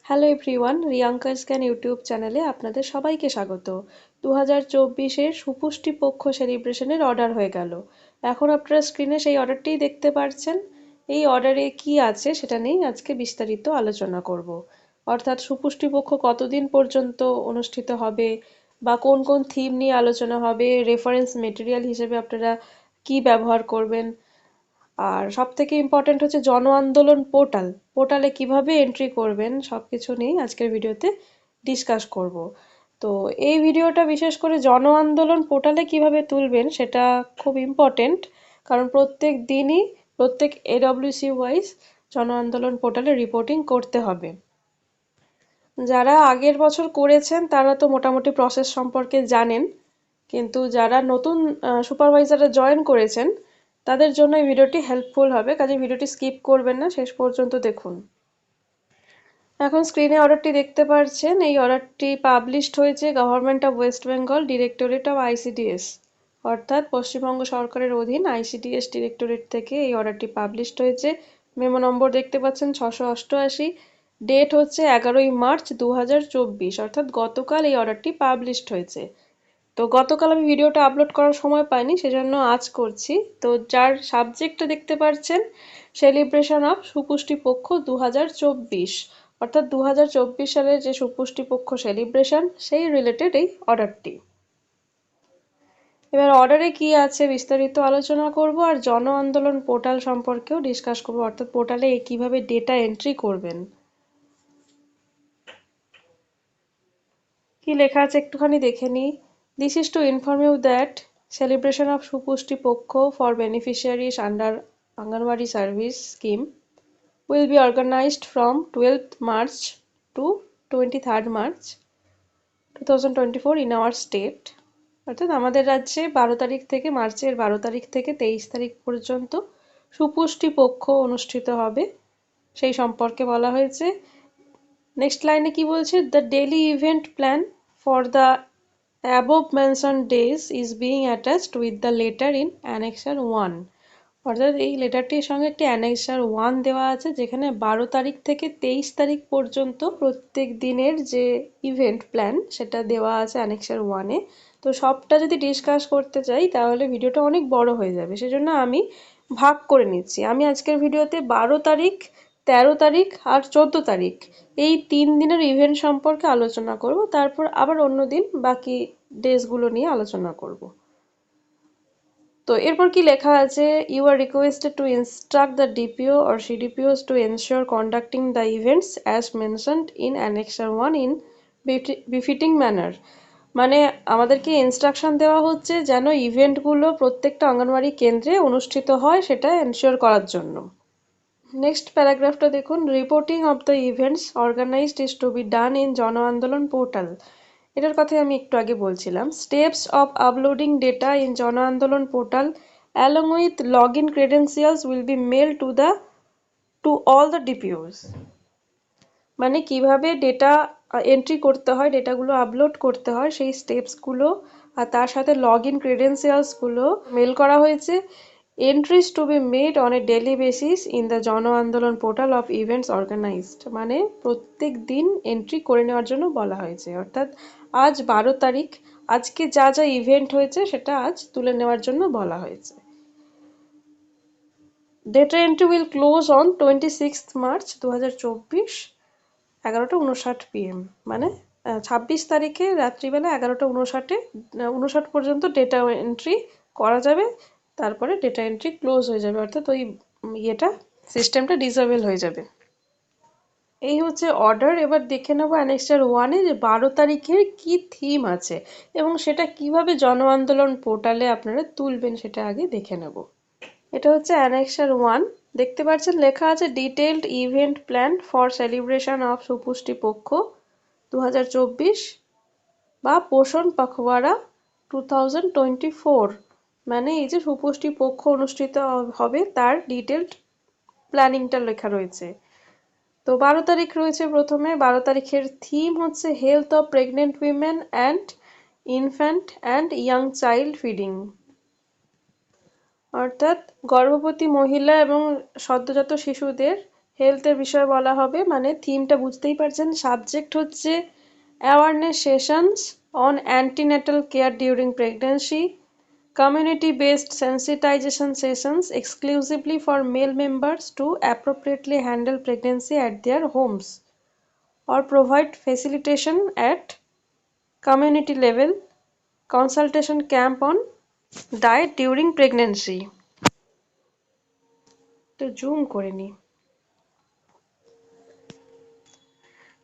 Hello everyone, Riyanka scan YouTube চ্যানেলে আপনাদের সবাইকে স্বাগত। 2024-এর সুপুষ্টি পক্ষ সেলিব্রেশনের অর্ডার হয়ে গেল। এখন আপনারা স্ক্রিনে সেই অর্ডারটিই দেখতে পাচ্ছেন। এই অর্ডারে কি আছে সেটা নিয়েই আজকে বিস্তারিত আলোচনা করব। অর্থাৎ সুপুষ্টি পক্ষ কতদিন পর্যন্ত অনুষ্ঠিত হবে, বা কোন কোন থিম নিয়ে আলোচনা হবে, রেফারেন্স মেটেরিয়াল হিসেবে আপনারা কি ব্যবহার করবেন, আর সবথেকে ইম্পর্ট্যান্ট হচ্ছে জন আন্দোলন পোর্টালে কিভাবে এন্ট্রি করবেন, সবকিছু নিয়েই আজকের ভিডিওতে ডিসকাস করব। তো এই ভিডিওটা বিশেষ করে জন আন্দোলন পোর্টালে কিভাবে তুলবেন সেটা খুব ইম্পর্টেন্ট, কারণ প্রত্যেক দিনই প্রত্যেক এডব্লিউসি ওয়াইজ জন আন্দোলন পোর্টালে রিপোর্টিং করতে হবে। যারা আগের বছর করেছেন তারা তো মোটামুটি প্রসেস সম্পর্কে জানেন, কিন্তু যারা নতুন সুপারভাইজাররা জয়েন করেছেন তাদের জন্য এই ভিডিওটি হেল্পফুল হবে, কাজে ভিডিওটি স্কিপ করবেন না, শেষ পর্যন্ত দেখুন। এখন স্ক্রিনে অর্ডারটি দেখতে পাচ্ছেন। এই অর্ডারটি পাবলিশড হয়েছে government of West Bengal directorate of ICDS, অর্থাৎ পশ্চিমবঙ্গ সরকারের অধীন আইসিডিএস ডিরেক্টরেট থেকে এই অর্ডারটি পাবলিশড হয়েছে। মেমো নম্বর দেখতে পাচ্ছেন 688। ডেট হচ্ছে 11ই মার্চ 2024, অর্থাৎ গতকাল এই অর্ডারটি পাবলিশড হয়েছে। তো গতকাল আমি ভিডিওটা আপলোড করার সময় পাইনি, সেজন্য আজ করছি। তো যার সাবজেক্টটা দেখতে পাচ্ছেন, সেলিব্রেশন অফ সুপুষ্টি পক্ষ 2024, অর্থাৎ 2024 সালের যে সুপুষ্টি পক্ষ সেলিব্রেশন সেই রিলেটেড এই অর্ডারটি। এবার অর্ডারে কি আছে বিস্তারিত আলোচনা করব, আর জন আন্দোলন পোর্টাল সম্পর্কেও ডিসকাস করব, অর্থাৎ পোর্টালে কিভাবে ডেটা এন্ট্রি করবেন। কি লেখা আছে একটুখানি দেখে নিই। This is to inform you that celebration of Supushti Pokho for beneficiaries under Anganwadi Service Scheme will be organized from 12th March to 23rd March 2024 in our state. অর্থাৎ আমাদের রাজ্যে 12 তারিখ থেকে, মার্চের 12 তারিখ থেকে 23 তারিখ পর্যন্ত সুপুষ্টি পক্ষ অনুষ্ঠিত হবে, সেই সম্পর্কে বলা হয়েছে। নেক্সট লাইনে কি বলছে, the daily event plan for the above mentioned days is being attached with the letter in annexure 1, অর্থাৎ এই লেটারটির সঙ্গে একটি annexure 1 দেওয়া আছে, যেখানে 12 তারিখ থেকে 23 তারিখ পর্যন্ত প্রত্যেক দিনের যে ইভেন্ট প্ল্যান সেটা দেওয়া আছে annexure 1-এ। তো সবটা যদি ডিসকাস করতে চাই তাহলে ভিডিওটা অনেক বড় হয়ে যাবে, সেজন্য আমি ভাগ করে নিচ্ছি। আমি আজকের ভিডিওতে 12 তারিখ, 13 তারিখ আর 14 তারিখ এই 3 দিনের ইভেন্ট সম্পর্কে আলোচনা করব, তারপর আবার অন্য দিন বাকি ডেজগুলো নিয়ে আলোচনা করব। তো এরপর কি লেখা আছে, you are requested to instruct the DPO or CDPOs to ensure conducting the events as mentioned in annexure 1 in befitting manner. মানে আমাদেরকে ইনস্ট্রাকশন দেওয়া হচ্ছে যেন ইভেন্টগুলো প্রত্যেকটা অঙ্গনওয়াড়ি কেন্দ্রে অনুষ্ঠিত হয়, সেটা এনশিওর করার জন্য। নেক্সট প্যারাগ্রাফটা দেখুন, reporting of the events organised is to be done in Jan Andolan portal. এটার কথাই আমি একটু আগে বলছিলাম। Steps of uploading data in Jan Andolan portal along with log in credentials will be mail to all the DPOs. মানে কিভাবে ডেটা এন্ট্রি করতে হয়, ডেটাগুলো আপলোড করতে হয়, সেই স্টেপসগুলো আর তার সাথে লগ ইন ক্রেডেন্সিয়ালসগুলো মেল করা হয়েছে। Entries to be made on a daily basis in the Jan Andolan portal of events organised, মানে প্রত্যেক দিন এন্ট্রি করে নেওয়ার জন্য বলা হয়েছে। অর্থাৎ আজ 12 তারিখ, আজকে যা যা ইভেন্ট হয়েছে সেটা আজ তুলে নেওয়ার জন্য বলা হয়েছে। Data entry will close on 26th March 2024 11:59 PM, মানে 26 তারিখে রাত্রিবেলা 11:59 পর্যন্ত ডেটা এন্ট্রি করা যাবে, তারপরে ডেটা এন্ট্রি ক্লোজ হয়ে যাবে, অর্থাৎ ওই সিস্টেমটা ডিসেবল হয়ে যাবে। এই হচ্ছে অর্ডার। এবার দেখে নেবো অ্যানেক্সার 1-এ যে 12 তারিখের কি থিম আছে এবং সেটা কিভাবে জন আন্দোলন পোর্টালে আপনারা তুলবেন সেটা আগে দেখে নেব। এটা হচ্ছে অ্যানেক্সার 1। দেখতে পাচ্ছেন লেখা আছে detailed event plan for celebration of Supushti Paksha 2024 বা পোষণ পখওয়াড়া 2024, মানে এই যে সুপুষ্টি পক্ষ অনুষ্ঠিত হবে তার ডিটেইলড প্ল্যানিংটা লেখা রয়েছে। তো 12 তারিখ রয়েছে প্রথমে। 12 তারিখের থিম হচ্ছে health of pregnant women and infant and young child feeding, অর্থাৎ গর্ভবতী মহিলা এবং সদ্যজাত শিশুদের হেলথের বিষয়ে বলা হবে, মানে থিমটা বুঝতেই পারছেন। সাবজেক্ট হচ্ছে awareness sessions on antenatal care during pregnancy, community based sensitization sessions exclusively for male members to appropriately handle pregnancy at their homes or provide facilitation at community level, consultation camp on diet during pregnancy। তো zoom করে নি।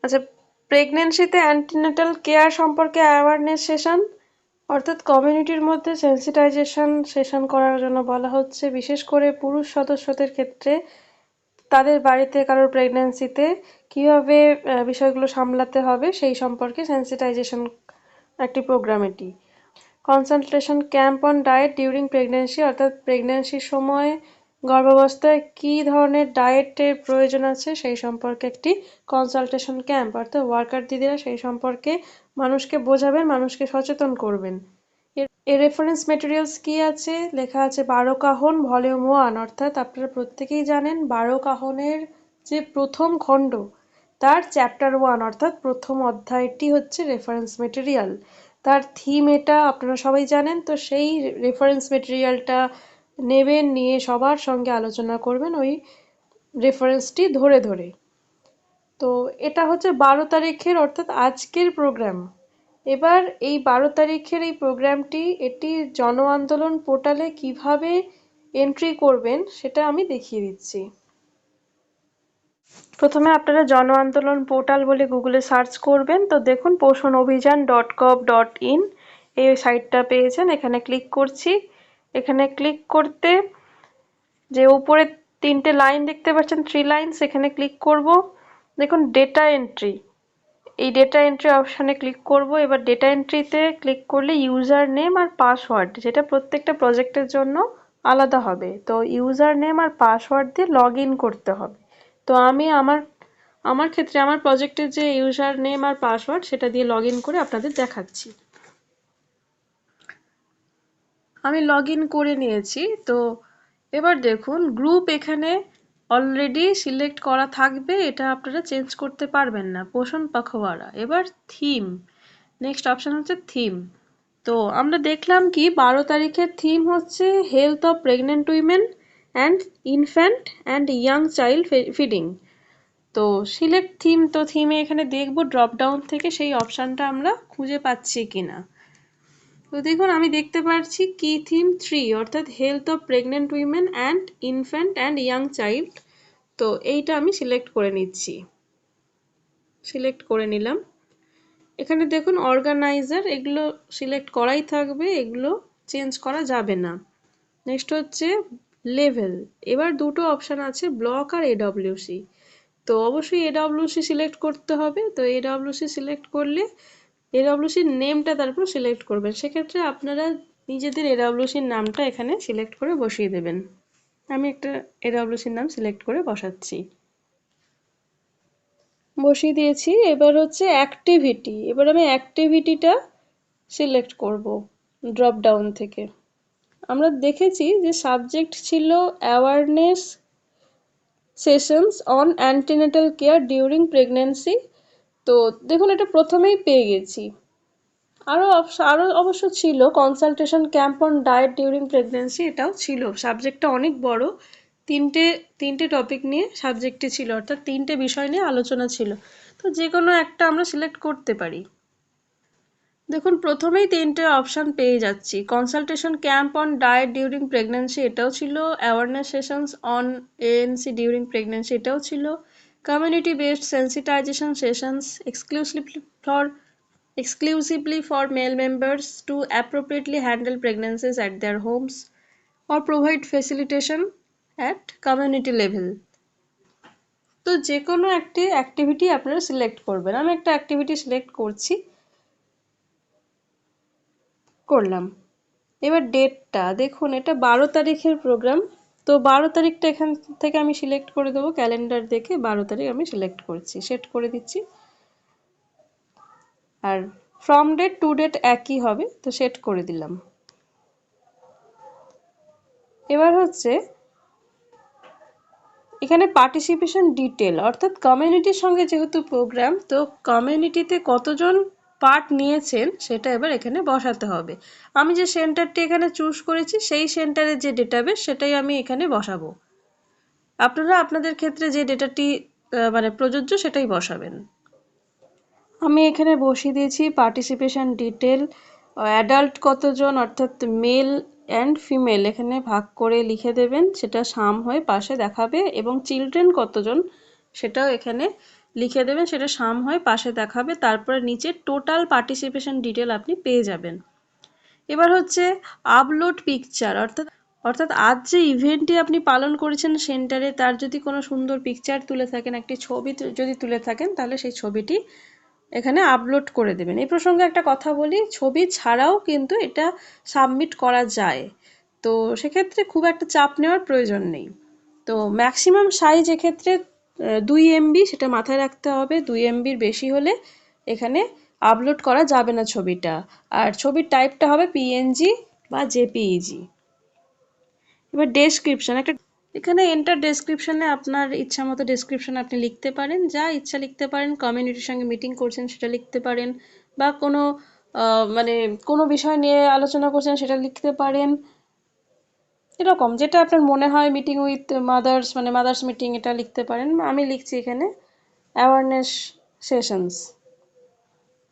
আচ্ছা, প্রেগন্যান্সিতে antenatal care সম্পর্কে awareness session অর্থাৎ কমিউনিটির মধ্যে sensitisation session করার জন্য বলা হচ্ছে, বিশেষ করে পুরুষ সদস্যদের ক্ষেত্রে তাদের বাড়িতে কারোর প্রেগন্যান্সিতে কীভাবে বিষয়গুলো সামলাতে হবে সেই সম্পর্কে সেন্সিটাইজেশন একটি প্রোগ্রাম এটি। Consultation camp on diet during pregnancy অর্থাৎ প্রেগন্যান্সির সময় গর্ভাবস্থায় কী ধরনের ডায়েটের প্রয়োজন আছে সেই সম্পর্কে একটি কনসালটেশন ক্যাম্প, অর্থাৎ ওয়ার্কার দিদিরা সেই সম্পর্কে মানুষকে বোঝাবেন, মানুষকে সচেতন করবেন। এর রেফারেন্স মেটেরিয়ালস কি আছে? লেখা আছে বারোকাহন ভলিউম 1, অর্থাৎ আপনারা প্রত্যেকেই জানেন বারোকাহনের যে প্রথম খণ্ড তার চ্যাপ্টার 1 অর্থাৎ প্রথম অধ্যায়টি হচ্ছে রেফারেন্স মেটেরিয়াল। তার থিম এটা আপনারা সবাই জানেন, তো সেই রেফারেন্স মেটেরিয়ালটা নেবেন, নিয়ে সবার সঙ্গে আলোচনা করবেন ওই রেফারেন্সটি ধরে ধরে। তো এটা হচ্ছে 12 তারিখের অর্থাৎ আজকের প্রোগ্রাম। এবার এই 12 তারিখের এই প্রোগ্রামটি এটি জন আন্দোলন পোর্টালে কিভাবে এন্ট্রি করবেন সেটা আমি দেখিয়ে দিচ্ছি। প্রথমে আপনারা জন আন্দোলন পোর্টাল বলে গুগলে সার্চ করবেন, তো দেখুন poshanobhijan.gov.in এই সাইটটা পেয়েছেন। এখানে ক্লিক করছি। এখানে ক্লিক করতে যে উপরে 3টে লাইন দেখতে পাচ্ছেন, 3 লাইনস, এখানে ক্লিক করব। দেখুন ডেটা এন্ট্রি, এই ডেটা এন্ট্রি অপশানে ক্লিক করব। এবার ডেটা এন্ট্রিতে ক্লিক করলে ইউজার নেম আর পাসওয়ার্ড, যেটা প্রত্যেকটা প্রজেক্টের জন্য আলাদা হবে, তো ইউজার নেম আর পাসওয়ার্ড দিয়ে লগ ইন করতে হবে। তো আমি আমার ক্ষেত্রে আমার প্রজেক্টের যে ইউজার নেম আর পাসওয়ার্ড সেটা দিয়ে লগ ইন করে আপনাদের দেখাচ্ছি। আমি লগ ইন করে নিয়েছি। তো এবার দেখুন গ্রুপ এখানে অলরেডি সিলেক্ট করা থাকবে, এটা আপনারা চেঞ্জ করতে পারবেন না, পোষণ পাখওয়ারা। এবার থিম, নেক্সট অপশন হচ্ছে থিম। তো আমরা দেখলাম কি 12 তারিখের থিম হচ্ছে health of pregnant women and infant and young child feeding. তো সিলেক্ট থিম, তো থিমে এখানে দেখব ড্রপ ডাউন থেকে সেই অপশানটা আমরা খুঁজে পাচ্ছি কিনা। তো দেখুন আমি দেখতে পাচ্ছি কি থিম 3 অর্থাৎ health of pregnant women and infant and young child. তো এইটা আমি সিলেক্ট করে নিচ্ছি, সিলেক্ট করে নিলাম। এখানে দেখুন অর্গানাইজার, এগুলো সিলেক্ট করাই থাকবে, এগুলো চেঞ্জ করা যাবে না। নেক্সট হচ্ছে লেভেল, এবার দুটো অপশান আছে ব্লক আর এডব্লিউসি। তো অবশ্যই এডব্লিউসি সিলেক্ট করতে হবে। তো এডব্লিউসি সিলেক্ট করলে এডব্লিউসির নেমটা তারপর সিলেক্ট করবেন, সেক্ষেত্রে আপনারা নিজেদের এডব্লিউসির নামটা এখানে সিলেক্ট করে বসিয়ে দেবেন। আমি একটা এডব্লিউসির নাম সিলেক্ট করে বসাচ্ছি, বসিয়ে দিয়েছি। এবার হচ্ছে অ্যাক্টিভিটি, এবার আমি অ্যাক্টিভিটিটা সিলেক্ট করব ড্রপ ডাউন থেকে। আমরা দেখেছি যে সাবজেক্ট ছিল awareness sessions on antenatal care during pregnancy. তো দেখুন এটা প্রথমেই পেয়ে গেছি। আরও অবশ্য ছিল consultation camp on diet during pregnancy, এটাও ছিল। সাবজেক্টটা অনেক বড়, তিনটে টপিক নিয়ে সাবজেক্টটি ছিল, অর্থাৎ 3টে বিষয় নিয়ে আলোচনা ছিল। তো যে কোনো একটা আমরা সিলেক্ট করতে পারি। দেখুন প্রথমেই 3টে অপশান পেয়ে যাচ্ছি। Consultation camp on diet during pregnancy এটাও ছিল, awareness sessions on ANC during pregnancy এটাও ছিল, community based sensitisation sessions exclusively for male members to appropriately handle pregnancies at their homes or provide facilitation at community level। তো যে কোনো একটি activity আপনারা select করবেন। আমি একটা অ্যাক্টিভিটি সিলেক্ট করছি, করলাম। এবার ডেটটা দেখুন, এটা 12 তারিখের প্রোগ্রাম। তো 12 তারিখটা এখান থেকে আমি সিলেক্ট করে দেবো, ক্যালেন্ডার দেখে 12 তারিখ আমি সিলেক্ট করছি, সেট করে দিচ্ছি। আর ফ্রম ডেট টু ডেট একই হবে, তো সেট করে দিলাম। এবার হচ্ছে এখানে পার্টিসিপেশন ডিটেল অর্থাৎ কমিউনিটির সঙ্গে যেহেতু প্রোগ্রাম, তো কমিউনিটিতে কতজন পার্ট নিয়েছেন সেটা এবার এখানে বসাতে হবে। আমি যে সেন্টারটি এখানে চুজ করেছি সেই সেন্টারের যে ডেটাবেস সেটাই আমি এখানে বসাবো। আপনারা আপনাদের ক্ষেত্রে যে ডেটাটি মানে প্রযোজ্য সেটাই বসাবেন। আমি এখানে বসিয়ে দিয়েছি পার্টিসিপেশন ডিটেল। অ্যাডাল্ট কতজন অর্থাৎ মেল অ্যান্ড ফিমেল এখানে ভাগ করে লিখে দেবেন, সেটা সাম হয়ে পাশে দেখাবে, এবং চিলড্রেন কতজন সেটাও এখানে লিখে দেবেন, সেটা সাম হয়ে পাশে দেখাবে। তারপরে নিচে টোটাল পার্টিসিপেশন ডিটেল আপনি পেয়ে যাবেন। এবার হচ্ছে আপলোড পিকচার, অর্থাৎ আজ যে ইভেন্টটি আপনি পালন করেছেন সেন্টারে, তার যদি কোনো সুন্দর পিকচার তুলে থাকেন, একটি ছবি যদি তুলে থাকেন, তাহলে সেই ছবিটি এখানে আপলোড করে দেবেন। এই প্রসঙ্গে একটা কথা বলি, ছবি ছাড়াও কিন্তু এটা সাবমিট করা যায়, তো সেক্ষেত্রে খুব একটা চাপ নেওয়ার প্রয়োজন নেই। তো ম্যাক্সিমাম সাইজ এক্ষেত্রে 2 MB, সেটা মাথায় রাখতে হবে। 2 MBর বেশি হলে এখানে আপলোড করা যাবে না ছবিটা। আর ছবির টাইপটা হবে পিএনজি বা জেপিইজি। এবার ডেসক্রিপশন, এখানে এন্টার ডেসক্রিপশনে আপনার ইচ্ছা মতো ডেসক্রিপশন আপনি লিখতে পারেন, যা ইচ্ছা লিখতে পারেন। কমিউনিটির সঙ্গে মিটিং করছেন সেটা লিখতে পারেন, বা কোনো মানে কোনো বিষয় নিয়ে আলোচনা করছেন সেটা লিখতে পারেন। এরকম যেটা আপনার মনে হয়, মিটিং উইথ মাদার্স মানে মাদার্স মিটিং, এটা লিখতে পারেন। আমি লিখছি এখানে অ্যাওয়ারনেস সেশনস,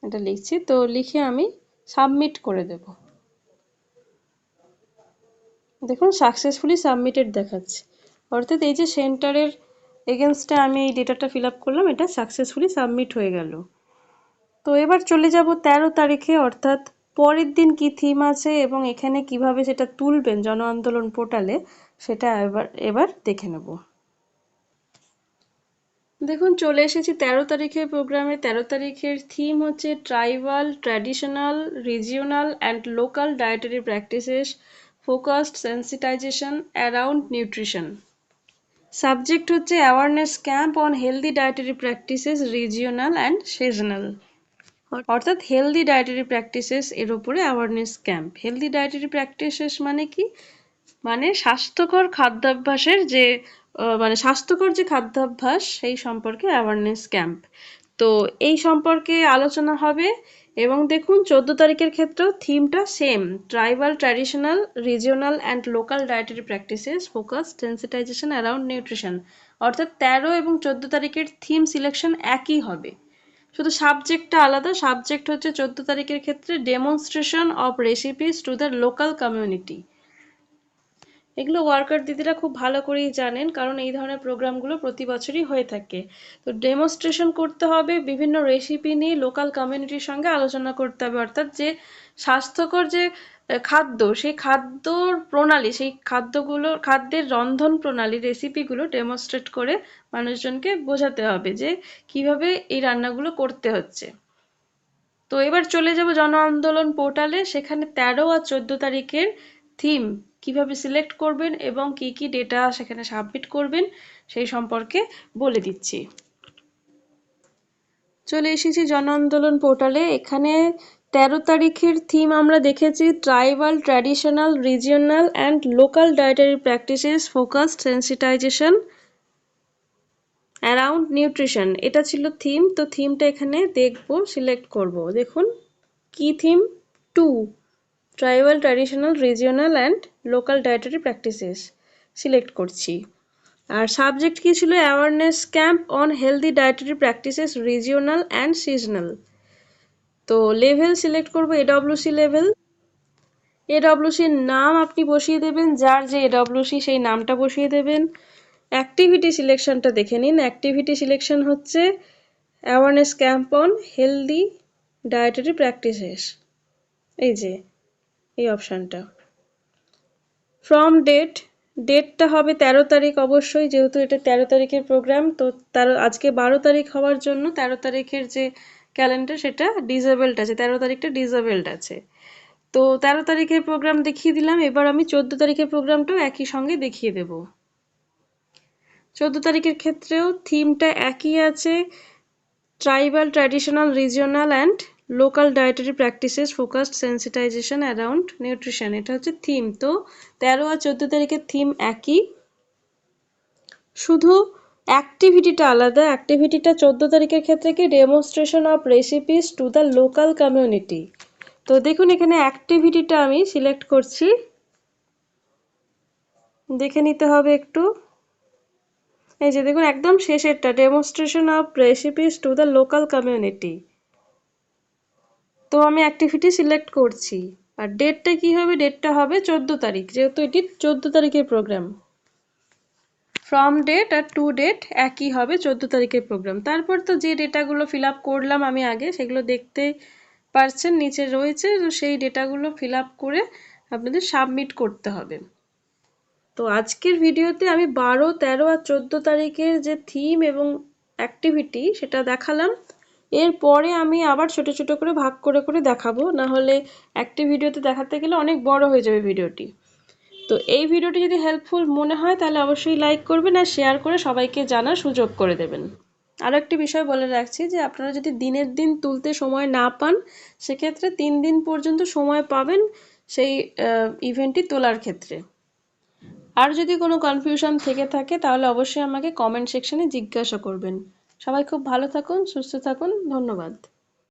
এটা লিখছি। তো লিখে আমি সাবমিট করে দেব। দেখুন সাকসেসফুলি সাবমিটেড দেখাচ্ছে, অর্থাৎ এই যে সেন্টারের এগেনস্টে আমি এই ডেটাটা ফিল আপ করলাম, এটা সাকসেসফুলি সাবমিট হয়ে গেল। তো এবার চলে যাব 13 তারিখে, অর্থাৎ পরের দিন কি থিম আছে এবং এখানে কিভাবে সেটা তুলবেন জন আন্দোলন পোর্টালে, সেটা এবার দেখে নেব। দেখুন চলে এসেছি 13 তারিখের প্রোগ্রামে। 13 তারিখের থিম হচ্ছে tribal, traditional, regional and local dietary practices, focused sensitisation around nutrition. Subject হচ্ছে awareness camp on healthy dietary practices regional and seasonal, অর্থাৎ হেলদি ডায়েটারি প্র্যাকটিসেস এর উপরে awareness camp. Healthy dietary practices মানে কি? মানে স্বাস্থ্যকর খাদ্যাভ্যাসের যে মানে স্বাস্থ্যকর যে খাদ্যাভ্যাস সেই সম্পর্কে অ্যাওয়ারনেস ক্যাম্প। তো এই সম্পর্কে আলোচনা হবে। এবং দেখুন 14 তারিখের ক্ষেত্রেও থিমটা same, tribal, traditional, regional and local dietary practices, focus sensitisation around nutrition. অর্থাৎ 13 এবং 14 তারিখের থিম সিলেকশন একই হবে, শুধু সাবজেক্টটা আলাদা। সাবজেক্ট হচ্ছে 14 তারিখের ক্ষেত্রে demonstration of recipes to the local community. এগুলো ওয়ার্কার দিদিরা খুব ভালো করেই জানেন, কারণ এই ধরনের প্রোগ্রামগুলো প্রতি বছরই হয়ে থাকে। তো ডেমনস্ট্রেশন করতে হবে, বিভিন্ন রেসিপি নিয়ে লোকাল কমিউনিটির সঙ্গে আলোচনা করতে হবে, অর্থাৎ যে স্বাস্থ্যকর যে খাদ্য, সেই খাদ্যর প্রণালী, সেই খাদ্যের রন্ধন প্রণালী, রেসিপিগুলো ডেমনস্ট্রেট করে মানুষজনকে বোঝাতে হবে যে কিভাবে এই রান্নাগুলো করতে হচ্ছে। তো এবার চলে যাব জন আন্দোলন পোর্টালে, সেখানে 13 আর 14 তারিখের থিম কিভাবে সিলেক্ট করবেন এবং কি কি ডেটা সেখানে সাবমিট করবেন সেই সম্পর্কে বলে দিচ্ছি। চলে এসেছি জন আন্দোলন পোর্টালে। এখানে 13 তারিখের থিম আমরা দেখেছি tribal, traditional, regional and local dietary practices, focused sensitisation around nutrition, এটা ছিল থিম। তো থিমটা এখানে দেখবো, সিলেক্ট করব। দেখুন কি theme, 2 tribal, traditional, regional and local dietary practices select করছি। আর সাবজেক্ট কি ছিল, awareness camp on healthy dietary practices regional and seasonal. তো লেভেল সিলেক্ট করব এডব্লিউসি লেভেল। এডব্লিউসির নাম আপনি বসিয়ে দেবেন, যার যে এডব্লিউসি সেই নামটা বসিয়ে দেবেন। অ্যাক্টিভিটি সিলেকশনটা দেখে নিন। অ্যাক্টিভিটি সিলেকশন হচ্ছে awareness camp on healthy dietary practices, এই যে এই অপশানটা। ফ্রম ডেটটা হবে 13 তারিখ অবশ্যই, যেহেতু এটা 13 তারিখের প্রোগ্রাম। তো আজকে 12 তারিখ হওয়ার জন্য 13 তারিখের যে ক্যালেন্ডার সেটা ডিসেবলড আছে, 13 তারিখটা ডিসেবলড আছে। তো 13 তারিখের প্রোগ্রাম দেখিয়ে দিলাম। এবার আমি 14 তারিখের প্রোগ্রামটাও একই সঙ্গে দেখিয়ে দেব। 14 তারিখের ক্ষেত্রেও থিমটা একই আছে, tribal, traditional, regional and local dietary practices, focused sensitisation around nutrition, এটা হচ্ছে থিম। তো 13 আর 14 তারিখের থিম একই। শুধু অ্যাক্টিভিটিটা আলাদা। অ্যাক্টিভিটিটা 14 তারিখের ক্ষেত্রে কি demonstration of recipes to the local community. তো দেখুন এখানে অ্যাক্টিভিটিটা আমি সিলেক্ট করছি, দেখে নিতে হবে একটু। এই যে দেখুন একদম শেষেরটা, demonstration of recipes to the local community. তো আমি অ্যাক্টিভিটি সিলেক্ট করছি, আর ডেটটা কি হবে, ডেটটা হবে 14 তারিখ, যেহেতু এটি 14 তারিখের প্রোগ্রাম। ফ্রম ডেট আর টু ডেট একই হবে, 14 তারিখের প্রোগ্রাম। তারপর তো যে ডেটাগুলো ফিল আপ করলাম আমি আগে, সেগুলো দেখতে পারছেন নিচে রয়েছে, তো সেই ডেটাগুলো ফিল আপ করে আপনাদের সাবমিট করতে হবে। তো আজকের ভিডিওতে আমি 12, 13 আর 14 তারিখের যে থিম এবং অ্যাক্টিভিটি সেটা দেখালাম। এরপরে আমি আবার ছোট ছোট করে ভাগ করে করে দেখাবো, না হলে একটি ভিডিওতে দেখাতে গেলে অনেক বড় হয়ে যাবে ভিডিওটি। তো এই ভিডিওটি যদি হেল্পফুল মনে হয় তাহলে অবশ্যই লাইক করবেন আর শেয়ার করে সবাইকে জানার সুযোগ করে দেবেন। আরও একটি বিষয় বলে রাখছি যে আপনারা যদি দিনের দিন তুলতে সময় না পান, সেক্ষেত্রে 3 দিন পর্যন্ত সময় পাবেন সেই ইভেন্টটি তোলার ক্ষেত্রে। আর যদি কোনো কনফিউশন থেকে থাকে তাহলে অবশ্যই আমাকে কমেন্ট সেকশনে জিজ্ঞাসা করবেন। সবাই খুব ভালো থাকুন, সুস্থ থাকুন, ধন্যবাদ।